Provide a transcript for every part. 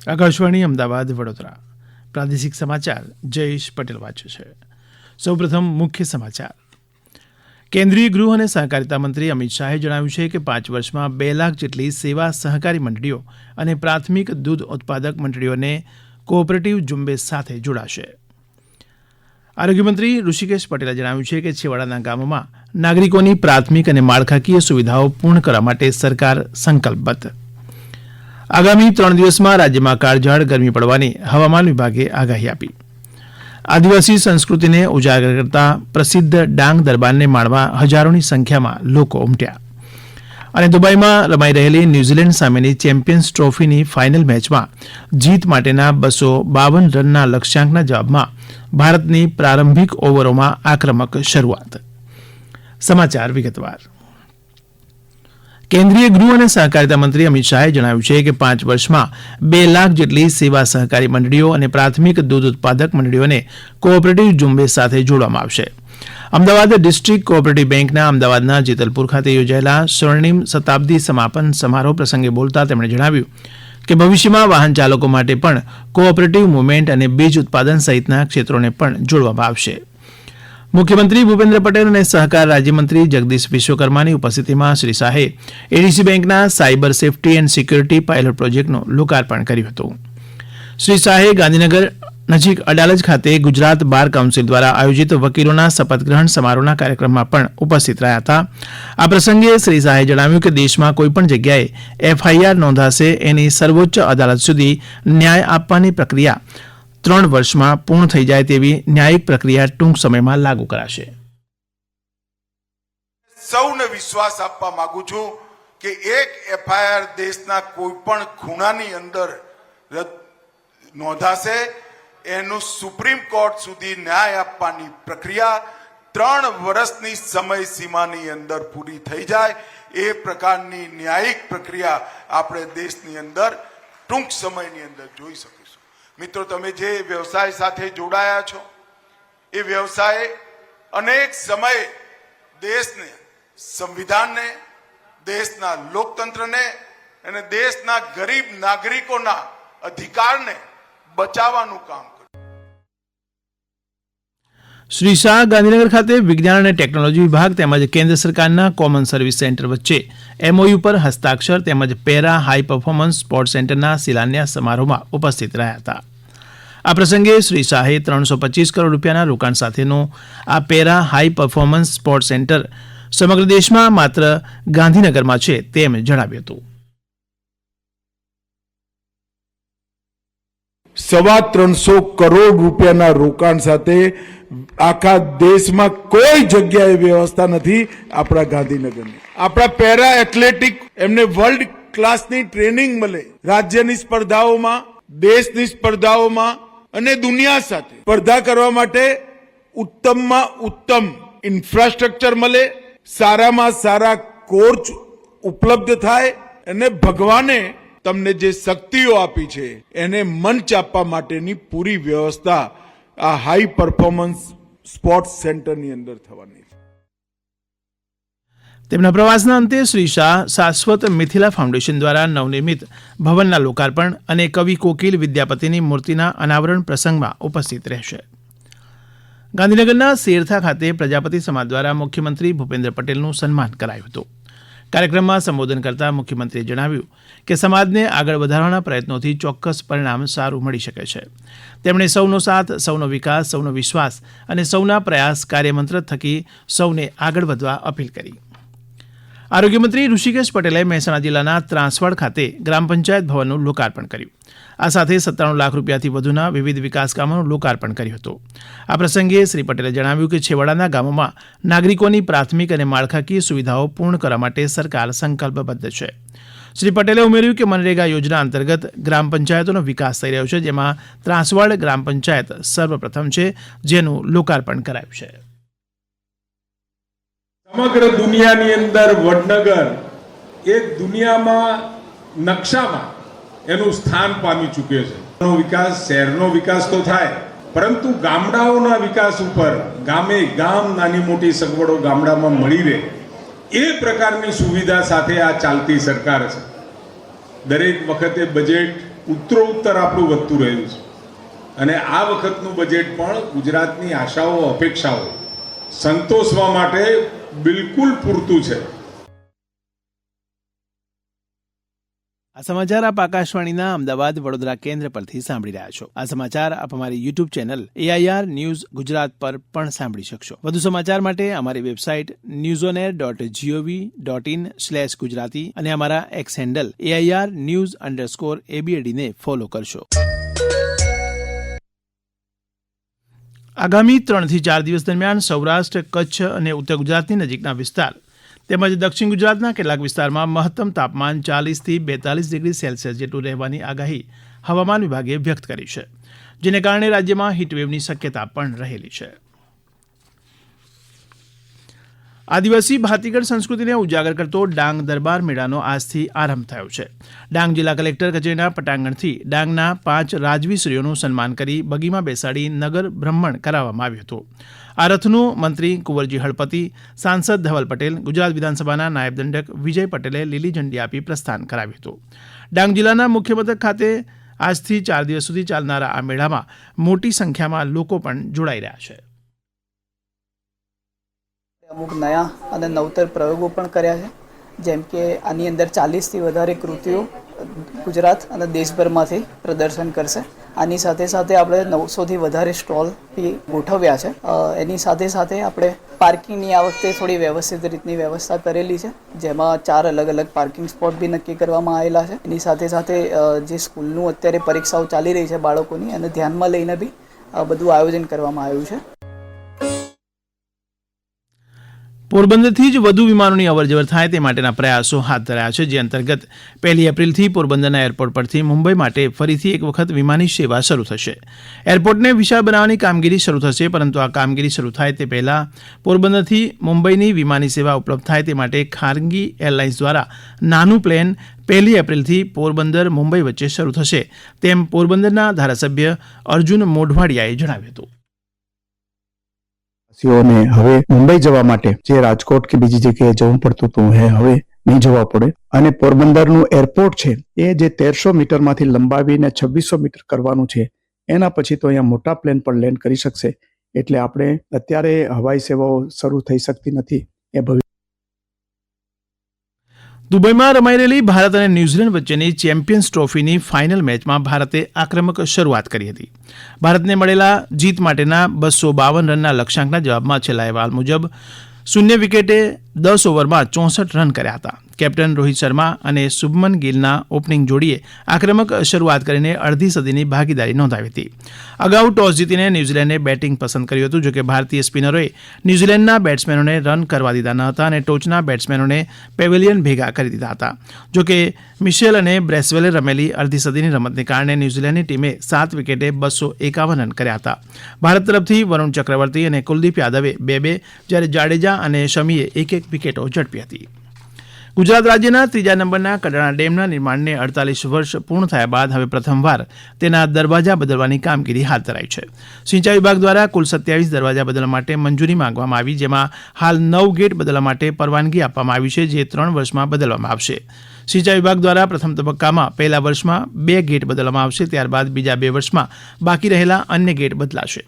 આકાશવાણી અમદાવાદ વડોદરા પ્રાદેશિક સમાચાર જયેશ પટેલ વાંચે છે. સૌપ્રથમ મુખ્ય સમાચાર. કેન્દ્રીય ગૃહ અને સહકારિતા મંત્રી અમિત શાહે જણાવ્યું છે કે 5 વર્ષમાં 2 લાખ જેટલી સેવા સહકારી મંડળીઓ અને પ્રાથમિક દૂધ ઉત્પાદક મંડળીઓને કોઓપરેટિવ ઝુંબેશ સાથે જોડાશે. આરોગ્યમંત્રી ઋષિકેશ પટેલે જણાવ્યું છે કે છેવાડાના ગામોમાં નાગરિકોની પ્રાથમિક અને માળખાકીય સુવિધાઓ પૂર્ણ કરવા માટે સરકાર સંકલ્પબદ્ધ. આગામી 3 દિવસમાં રાજ્યમાં કાળઝાળ ગરમી પડવાની હવામાન વિભાગે આગાહી આપી. આદિવાસી સંસ્કૃતિને ઉજાગર કરતા પ્રસિદ્ધ ડાંગ દરબારને માણવા હજારોની સંખ્યામાં લોકો ઉમટ્યા. અને દુબઈમાં રમાઈ રહેલી ન્યૂઝીલેન્ડ સામેની ચેમ્પિયન્સ ટ્રોફીની ફાઇનલ મેચમાં જીત માટેના 252 રનના લક્ષ્યાંકના જવાબમાં ભારતની પ્રારંભિક ઓવરોમાં આક્રમક શરૂઆત. સમાચાર વિગતવાર. કેન્દ્રીય ગૃહ અને સહકારિતા મંત્રી અમિત શાહે જણાવ્યું છે કે 5 વર્ષમાં 2 લાખ જેટલી સેવા સહકારી મંડળીઓ અને પ્રાથમિક દૂધ ઉત્પાદક મંડળીઓને કોઓપરેટિવ ઝુંબેશ સાથે જોડવામાં આવશે. અમદાવાદ ડિસ્ટ્રિક્ટ કોઓપરેટિવ બેંકના અમદાવાદના જેતલપુર ખાતે યોજાયેલા સ્વર્ણિમ શતાબ્દી સમાપન સમારોહ પ્રસંગે બોલતા તેમણે જણાવ્યું કે ભવિષ્યમાં વાહન ચાલકો માટે પણ કોઓપરેટિવ મુવમેન્ટ અને બીજ ઉત્પાદન સહિતના ક્ષેત્રોને પણ જોડવામાં આવશે. મુખ્યમંત્રી ભૂપેન્દ્ર પટેલ અને સહકાર રાજ્યમંત્રી જગદીશ વિશ્વકર્માની ઉપસ્થિતિમાં શ્રી શાહે એડીસી બેંકના cyber safety and security pilot પ્રોજેક્ટનું લોકાર્પણ કર્યું હતું. શ્રી શાહે ગાંધીનગર નજીક અડાલજ ખાતે ગુજરાત બાર કાઉન્સિલ દ્વારા આયોજિત વકીલોના શપથગ્રહણ સમારોહના કાર્યક્રમમાં પણ ઉપસ્થિત રહ્યા હતા. આ પ્રસંગે શ્રી શાહે જણાવ્યું કે દેશમાં કોઈપણ જગ્યાએ એફઆઈઆર નોંધાશે એની સર્વોચ્ચ અદાલત સુધી ન્યાય આપવાની પ્રક્રિયા 3 વર્ષમાં પૂર્ણ થઈ જાય તેવી ન્યાયિક પ્રક્રિયા ટૂંક સમયમાં લાગુ કરાશે. સૌને વિશ્વાસ આપવા માંગુ છું કે એક એફઆઈઆર દેશના કોઈ પણ ખૂણાની અંદર નોંધાશે એનું સુપ્રીમ કોર્ટ સુધી ન્યાય આપવાની પ્રક્રિયા 3 વર્ષની સમય સીમાની અંદર પૂરી થઈ જાય એ પ્રકારની ન્યાયિક પ્રક્રિયા આપણે દેશની અંદર ટૂંક સમયની અંદર જોઈ શકીશું. મિત્રો, તમે જે વ્યવસાય સાથે જોડાયા છો એ વ્યવસાય અનેક સમયે દેશને, સંવિધાનને, દેશના લોકતંત્રને અને દેશના ગરીબ નાગરિકોના અધિકારને બચાવવાનું કામ કર્યું. શ્રી શાહ ગાંધીનગર ખાતે વિજ્ઞાન અને ટેકનોલોજી વિભાગ તેમજ કેન્દ્ર સરકારના કોમન સર્વિસ સેન્ટર વચ્ચે એમઓયુ પર હસ્તાક્ષર તેમજ પેરા હાઈ પરફોર્મન્સ સ્પોર્ટ સેન્ટરના શિલાન્યાસ સમારોહમાં ઉપસ્થિત રહ્યા હતા. આ પ્રસંગે શ્રી શાહે 325 કરોડ રૂપિયાના રોકાણ સાથેનું આ para high performance sport centre સમગ્ર દેશમાં માત્ર ગાંધીનગરમાં છે તેમ જણાવ્યું હતું. 350 કરોડ રૂપિયાના રોકાણ સાથે આખા દેશમાં કોઈ જગ્યાએ વ્યવસ્થા નથી આપણા ગાંધીનગરની. આપણા પેરા એથ્લેટિક એમને વર્લ્ડ ક્લાસની ટ્રેનિંગ મળે, રાજ્યની સ્પર્ધાઓમાં, દેશની સ્પર્ધાઓમાં અને દુનિયા સાથે સ્પર્ધા કરવા માટે ઉત્તમમાં ઉત્તમ ઇન્ફ્રાસ્ટ્રક્ચર મળે, સારામાં સારા કોચ ઉપલબ્ધ થાય અને ભગવાને તમને જે શક્તિઓ આપી છે એને મંચ આપવા માટેની પૂરી વ્યવસ્થા આ હાઈ પરફોર્મન્સ સ્પોર્ટ્સ સેન્ટરની અંદર થવાની છે. તેમના પ્રવાસના અંતે શ્રી શાહ શાશ્વત મિથિલા ફાઉન્ડેશન દ્વારા નવનિર્મિત ભવનના લોકાર્પણ અને કવિ કોકિલ વિદ્યાપતિની મૂર્તિના અનાવરણ પ્રસંગમાં ઉપસ્થિત રહેશે. ગાંધીનગરના શેરથા ખાતે પ્રજાપતિ સમાજ દ્વારા મુખ્યમંત્રી ભૂપેન્દ્ર પટેલનું સન્માન કરાયું હતું. કાર્યક્રમમાં સંબોધન કરતા મુખ્યમંત્રીએ જણાવ્યું કે સમાજને આગળ વધારવાના પ્રયત્નોથી ચોક્કસ પરિણામ સારું મળી શકે છે. તેમણે સૌનો સાથ, સૌનો વિકાસ, સૌનો વિશ્વાસ અને સૌના પ્રયાસ કાર્યમંત્ર થકી સૌને આગળ વધવા અપીલ કરી. આરોગ્યમંત્રી ઋષિકેશ પટેલે મહેસાણા જિલ્લાના ત્રાંસવાડ ખાતે ગ્રામ પંચાયત ભવનનું લોકાર્પણ કર્યું. આ સાથે 97 લાખ રૂપિયાથી વધુના વિવિધ વિકાસ કામોનું લોકાર્પણ કર્યું હતું. આ પ્રસંગે શ્રી પટેલે જણાવ્યું કે છેવાડાના ગામોમાં નાગરિકોની પ્રાથમિક અને માળખાકીય સુવિધાઓ પૂર્ણ કરવા માટે સરકાર સંકલ્પબદ્ધ છે. શ્રી પટેલે ઉમેર્યું કે મનરેગા યોજના અંતર્ગત ગ્રામ પંચાયતોનો વિકાસ થઈ રહ્યો છે, જેમાં ત્રાંસવાડ ગ્રામ પંચાયત સર્વપ્રથમ છે, જેનું લોકાર્પણ કરાયું છે. સમગ્ર દુનિયાની અંદર વડનગર એક દુનિયામાં નકશામાં એનું સ્થાન પામી ચૂક્યો છે. વિકાસ, શહેરનો વિકાસ તો થાય, પરંતુ ગામડાઓના વિકાસ ઉપર ગામે ગામ નાની મોટી સગવડો ગામડામાં મળી રહે એ પ્રકારની સુવિધા સાથે આ ચાલતી સરકાર છે. દરેક વખતે બજેટ ઉત્તરોત્તર આપણું વધતું રહ્યું છે અને આ વખતનું બજેટ પણ ગુજરાતની આશાઓ અપેક્ષાઓ સંતોષવા માટે બિલકુલ પૂરતું છે. આ સમાચાર આપ આકાશવાણીના અમદાવાદ વડોદરા કેન્દ્ર પરથી સાંભળી રહ્યા છો. આ સમાચાર આપ અમારી YouTube channel AIR news Gujarat પર પણ સાંભળી શકશો. વધુ સમાચાર માટે અમારી વેબસાઇટ newsonair.gov.in/gujarati અને અમારા એક્સ હેન્ડલ AIR_news_ABAD ને ફોલો કરશો. આગામી 3 થી 4 દિવસ દરમિયાન સૌરાષ્ટ્ર, કચ્છ અને ઉત્તર ગુજરાતની નજીકના વિસ્તાર તેમજ દક્ષિણ ગુજરાતના કેટલાક વિસ્તારમાં મહત્તમ તાપમાન 40 થી 42 ડિગ્રી સેલ્સિયસ જેટલું રહેવાની આગાહી હવામાન વિભાગે વ્યક્ત કરી છે, જેને કારણે રાજ્યમાં હીટવેવની શક્યતા પણ રહેલી છે. આદિવાસી ભાતીગળ સંસ્કૃતિને ઉજાગર કરતો ડાંગ દરબાર મેળાનો આજથી આરંભ થયો છે. ડાંગ જિલ્લા કલેક્ટર કચેરીના પટાંગણથી ડાંગના 5 રાજવીશ્રીઓનું સન્માન કરી બગીમાં બેસાડી નગર ભ્રમણ કરાવવામાં આવ્યું હતું. આ રથનું મંત્રી કુંવરજી હળપતિ, સાંસદ ધવલ પટેલ, ગુજરાત વિધાનસભાના નાયબ દંડક વિજય પટેલે લીલી ઝંડી આપી પ્રસ્થાન કરાવ્યું હતું. ડાંગ જિલ્લાના મુખ્ય મથક ખાતે આજથી 4 દિવસ સુધી ચાલનારા આ મેળામાં મોટી સંખ્યામાં લોકો પણ જોડાઈ રહ્યા છે. અમુક નયા અને નવતર પ્રયોગો પણ કર્યા છે, જેમ કે આની અંદર 40થી વધારે કૃતિઓ ગુજરાત અને દેશભરમાંથી પ્રદર્શન કરશે. આની સાથે સાથે આપણે 900થી વધારે સ્ટોલ બી ગોઠવ્યા છે. એની સાથે સાથે આપણે પાર્કિંગની આ વખતે થોડી વ્યવસ્થિત રીતની વ્યવસ્થા કરેલી છે, જેમાં 4 અલગ અલગ પાર્કિંગ સ્પોટ બી નક્કી કરવામાં આવેલા છે. એની સાથે સાથે જે સ્કૂલનું અત્યારે પરીક્ષાઓ ચાલી રહી છે બાળકોની, અને ધ્યાનમાં લઈને બી બધું આયોજન કરવામાં આવ્યું છે. પોરબંદરથી જ વધુ વિમાનોની અવરજવર થાય તે માટેના પ્રયાસો હાથ ધરાયા છે, જે અંતર્ગત 1 એપ્રિલથી પોરબંદરના એરપોર્ટ પરથી મુંબઈ માટે ફરીથી એક વખત વિમાની સેવા શરૂ થશે. એરપોર્ટને વિશાળ બનાવવાની કામગીરી શરૂ થશે, પરંતુ આ કામગીરી શરૂ થાય તે પહેલા પોરબંદરથી મુંબઈની વિમાની સેવા ઉપલબ્ધ થાય તે માટે ખાનગી એરલાઇન્સ દ્વારા નાનું પ્લેન 1 એપ્રિલથી પોરબંદર મુંબઈ વચ્ચે શરૂ થશે, તેમ પોરબંદરના ધારાસભ્ય અર્જુન મોઢવાડિયાએ જણાવ્યું હતું. ને હવે મુંબઈ જવા માટે જે રાજકોટ કે બીજી જગ્યાએ જવું પડતું હતું, હવે નહીં જવા પડે. અને પોરબંદરનું એરપોર્ટ છે એ જે 1300 મીટરમાંથી લંબાવીને 2600 મીટર કરવાનું છે, એના પછી તો અહીંયા મોટા પ્લેન પણ લેન્ડ કરી શકશે. એટલે આપણે અત્યારે હવાઈ સેવાઓ શરૂ થઈ શકતી નથી. એ દુબઈમાં રમાઈ રહેલી ભારત અને ન્યૂઝીલેન્ડ વચ્ચેની ચેમ્પિયન્સ ટ્રોફીની ફાઇનલ મેચમાં ભારતે આક્રમક શરૂઆત કરી હતી. ભારતને મળેલા જીત માટેના 252 રનના લક્ષ્યાંકના જવાબમાં છેલ્લા અહેવાલ મુજબ 0 વિકેટે 10 ઓવરમાં 64 રન કર્યા હતા. કેપ્ટન રોહિત શર્મા અને શુભમન ગિલના ઓપનિંગ જોડીએ આક્રમક શરૂઆત કરીને અડધી સદીની ભાગીદારી નોંધાવી હતી. અગાઉ ટોસ જીતીને ન્યૂઝીલેન્ડે બેટિંગ પસંદ કર્યું હતું, જોકે ભારતીય સ્પિનરોએ ન્યૂઝીલેન્ડના બેટ્સમેનોને રન કરવા દીધા ન હતા અને ટોચના બેટ્સમેનોને પેવેલિયન ભેગા કરી દીધા હતા. જોકે મિશેલ અને બ્રેસવેલે રમેલી અડધી સદીની રમતને કારણે ન્યૂઝીલેન્ડની ટીમે 7 વિકેટે 251 રન કર્યા હતા. ભારત તરફથી વરુણ ચક્રવર્તી અને કુલદીપ યાદવે 2-2, જ્યારે જાડેજા અને શમીએ 1-1 વિકેટો ઝડપી હતી. ગુજરાત રાજ્યના 3જા નંબરના કડાણા ડેમના નિર્માણને 48 વર્ષ પૂર્ણ થયા બાદ હવે પ્રથમવાર તેના દરવાજા બદલવાની કામગીરી હાથ ધરાઈ છે. સિંચાઈ વિભાગ દ્વારા કુલ 27 દરવાજા બદલવા માટે મંજૂરી માંગવામાં આવી, જેમાં હાલ 9 ગેટ બદલવા માટે પરવાનગી આપવામાં આવી છે, જે 3 વર્ષમાં બદલવામાં આવશે. સિંચાઈ વિભાગ દ્વારા પ્રથમ તબક્કામાં પહેલા વર્ષમાં 2 ગેટ બદલવામાં આવશે, ત્યારબાદ બીજા 2 વર્ષમાં બાકી રહેલા અન્ય ગેટ બદલાશે.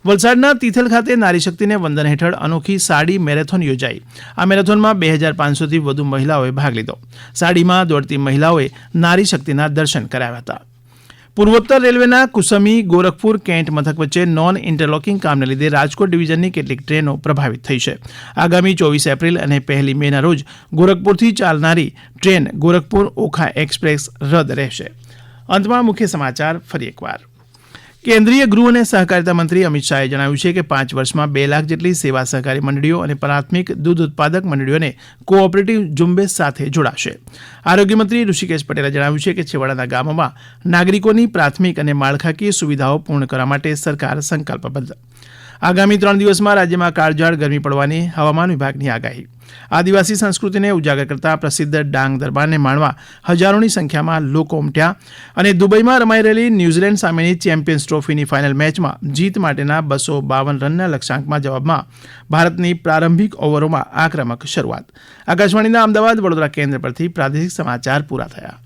વલસાડના તિથલ ખાતે નારી શક્તિને વંદન હેઠળ અનોખી સાડી મેરેથોન યોજાઈ. આ મેરેથોનમાં 2500થી વધુ મહિલાઓએ ભાગ લીધો. સાડીમાં દોડતી મહિલાઓએ નારી શક્તિના દર્શન કરાવ્યા હતા. પૂર્વોત્તર રેલવેના કુસમી ગોરખપુર કેન્ટ મથક વચ્ચે નોન ઇન્ટરલોકિંગ કામને લીધે રાજકોટ ડિવિઝનની કેટલીક ટ્રેનો પ્રભાવિત થઈ છે. આગામી 24 એપ્રિલ અને 1 મેના રોજ ગોરખપુરથી ચાલનારી ટ્રેન ગોરખપુર ઓખા એક્સપ્રેસ રદ રહેશે. અંતમાં મુખ્ય સમાચાર ફરી એકવાર. કેન્દ્રીય ગૃહ અને સહકારિતા મંત્રી અમિત શાહે જણાવ્યું છે કે 5 વર્ષમાં 2 લાખ જેટલી સેવા સહકારી મંડળીઓ અને પ્રાથમિક દૂધ ઉત્પાદક મંડળીઓને કોઓપરેટિવ ઝુંબેશ સાથે જોડાશે. આરોગ્ય મંત્રી ઋષિકેશ પટેલે જણાવ્યું છે કે છેવાડાના ગામોમાં નાગરિકોની પ્રાથમિક અને માળખાકીય સુવિધાઓ પૂર્ણ કરવા માટે સરકાર સંકલ્પબદ્ધ. આગામી 3 દિવસમાં રાજ્યમાં કાળઝાળ ગરમી પડવાની હવામાન વિભાગની આગાહી. આદિવાસી સંસ્કૃતિને ઉજાગર કરતા પ્રસિદ્ધ ડાંગ દરબારને માણવા હજારોની સંખ્યામાં લોકો ઉમટ્યા. અને દુબઈમાં રમાઈ રહેલી ન્યૂઝીલેન્ડ સામેની ચેમ્પિયન્સ ટ્રોફીની ફાઇનલ મેચમાં જીત માટેના 252 રનના લક્ષ્યાંકમાં જવાબમાં ભારતની પ્રારંભિક ઓવરોમાં આક્રમક શરૂઆત. આકાશવાણીના અમદાવાદ વડોદરા કેન્દ્ર પરથી પ્રાદેશિક સમાચાર પૂરા થયા.